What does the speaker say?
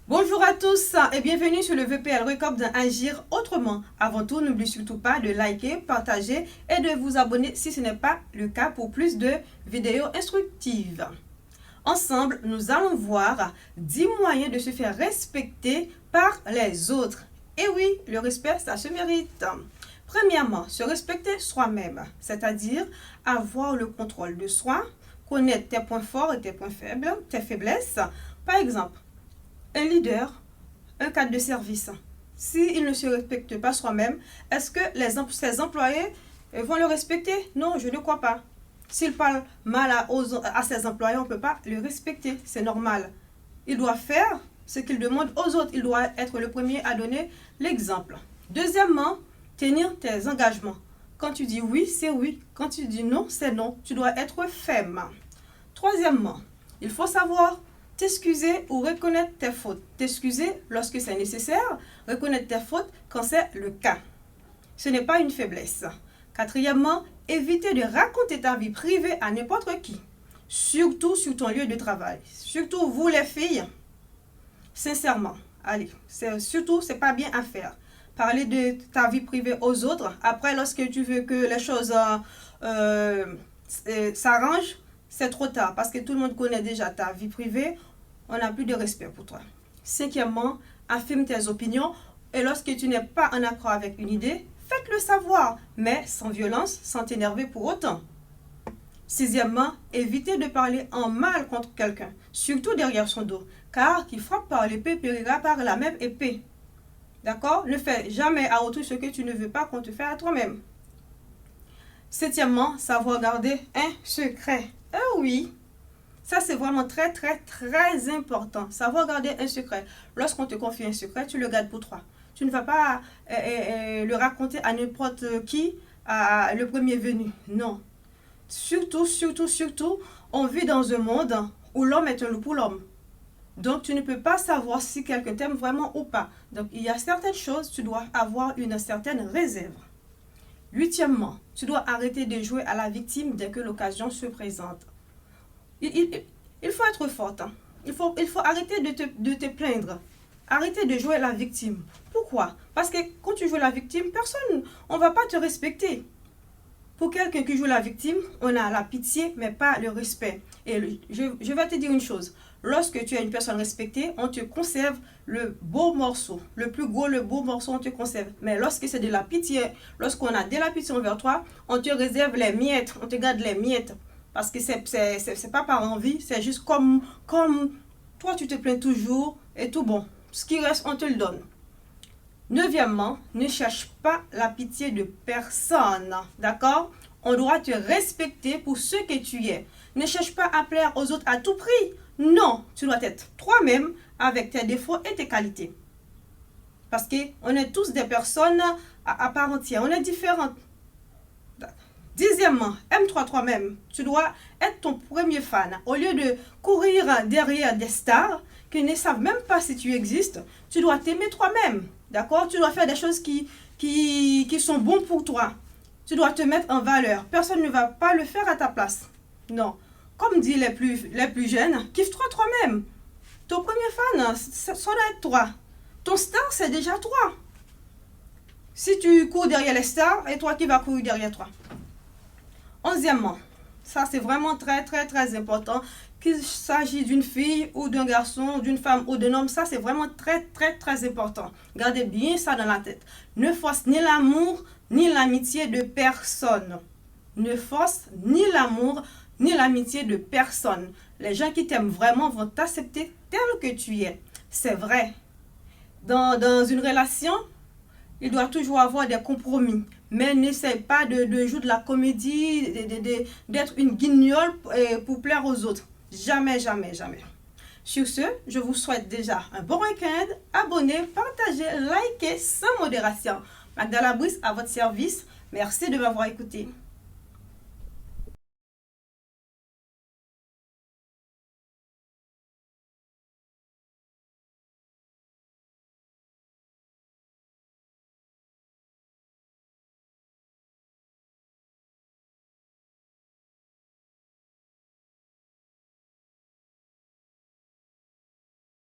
Bonjour à tous et bienvenue sur le VPL Record d'Agir Autrement. Avant tout, n'oubliez surtout pas de liker, partager et de vous abonner si ce n'est pas le cas pour plus de vidéos instructives. Ensemble, nous allons voir 10 moyens de se faire respecter par les autres. Et oui, le respect, ça se mérite. Premièrement, se respecter soi-même, c'est-à-dire avoir le contrôle de soi, connaître tes points forts et tes points faibles, tes faiblesses. Par exemple, un leader, un cadre de service, s'il ne se respecte pas soi-même, est-ce que ses employés vont le respecter? Non, je ne crois pas. S'il parle mal à ses employés, on ne peut pas le respecter, c'est normal. Il doit faire ce qu'il demande aux autres, il doit être le premier à donner l'exemple. Deuxièmement, tenir tes engagements. Quand tu dis oui, c'est oui. Quand tu dis non, c'est non. Tu dois être ferme. Troisièmement, il faut savoir t'excuser ou reconnaître tes fautes. T'excuser lorsque c'est nécessaire, reconnaître tes fautes quand c'est le cas. Ce n'est pas une faiblesse. Quatrièmement, éviter de raconter ta vie privée à n'importe qui. Surtout sur ton lieu de travail. Surtout vous les filles. Sincèrement, allez, c'est pas bien à faire. Parler de ta vie privée aux autres. Après, lorsque tu veux que les choses s'arrangent, c'est trop tard parce que tout le monde connaît déjà ta vie privée. On n'a plus de respect pour toi. Cinquièmement, affirme tes opinions et lorsque tu n'es pas en accord avec une idée, faites-le savoir, mais sans violence, sans t'énerver pour autant. Sixièmement, évitez de parler en mal contre quelqu'un, surtout derrière son dos, car qui frappe par l'épée périra par la même épée. D'accord? Ne fais jamais à autrui ce que tu ne veux pas qu'on te fasse à toi-même. Septièmement, savoir garder un secret. Eh oui, ça c'est vraiment très important. Savoir garder un secret. Lorsqu'on te confie un secret, tu le gardes pour toi. Tu ne vas pas le raconter à n'importe qui, à le premier venu. Non. Surtout, on vit dans un monde où l'homme est un loup pour l'homme. Donc, tu ne peux pas savoir si quelqu'un t'aime vraiment ou pas. Donc, il y a certaines choses, tu dois avoir une certaine réserve. Huitièmement, tu dois arrêter de jouer à la victime dès que l'occasion se présente. Il faut être forte. Hein. Il faut arrêter de te plaindre. Arrêter de jouer la victime. Pourquoi? Parce que quand tu joues la victime, on ne va pas te respecter. Pour quelqu'un qui joue la victime, on a la pitié, mais pas le respect. Et je vais te dire une chose. Lorsque tu es une personne respectée, on te conserve le beau morceau. Le plus gros, le beau morceau, on te conserve. Mais lorsque c'est de la pitié, lorsqu'on a de la pitié envers toi, on te réserve les miettes. On te garde les miettes. Parce que c'est pas par envie, c'est juste comme toi, tu te plains toujours et tout bon. Ce qui reste, on te le donne. Neuvièmement, ne cherche pas la pitié de personne. D'accord? On doit te respecter pour ce que tu es. Ne cherche pas à plaire aux autres à tout prix. Non, tu dois être toi-même avec tes défauts et tes qualités. Parce qu'on est tous des personnes à part entière. On est différentes. Dixièmement, aime-toi toi-même. Tu dois être ton premier fan. Au lieu de courir derrière des stars qui ne savent même pas si tu existes, tu dois t'aimer toi-même. D'accord? Tu dois faire des choses qui sont bonnes pour toi. Tu dois te mettre en valeur. Personne ne va pas le faire à ta place. Non. Comme disent les plus jeunes, kiffe-toi toi-même. Ton premier fan, ça doit être toi. Ton star, c'est déjà toi. Si tu cours derrière les stars, et toi qui vas courir derrière toi. Onzièmement, ça c'est vraiment très important. Qu'il s'agisse d'une fille ou d'un garçon, d'une femme ou d'un homme, ça c'est vraiment très important. Gardez bien ça dans la tête. Ne force ni l'amour ni l'amitié de personne. Ne force ni l'amour ni l'amitié de personne. Les gens qui t'aiment vraiment vont t'accepter tel que tu es. C'est vrai. Dans une relation, il doit toujours avoir des compromis. Mais n'essaie pas de jouer de la comédie, d'être une guignole pour plaire aux autres. Jamais. Sur ce, je vous souhaite déjà un bon week-end. Abonnez, partagez, likez sans modération. Magdala Brice à votre service. Merci de m'avoir écouté.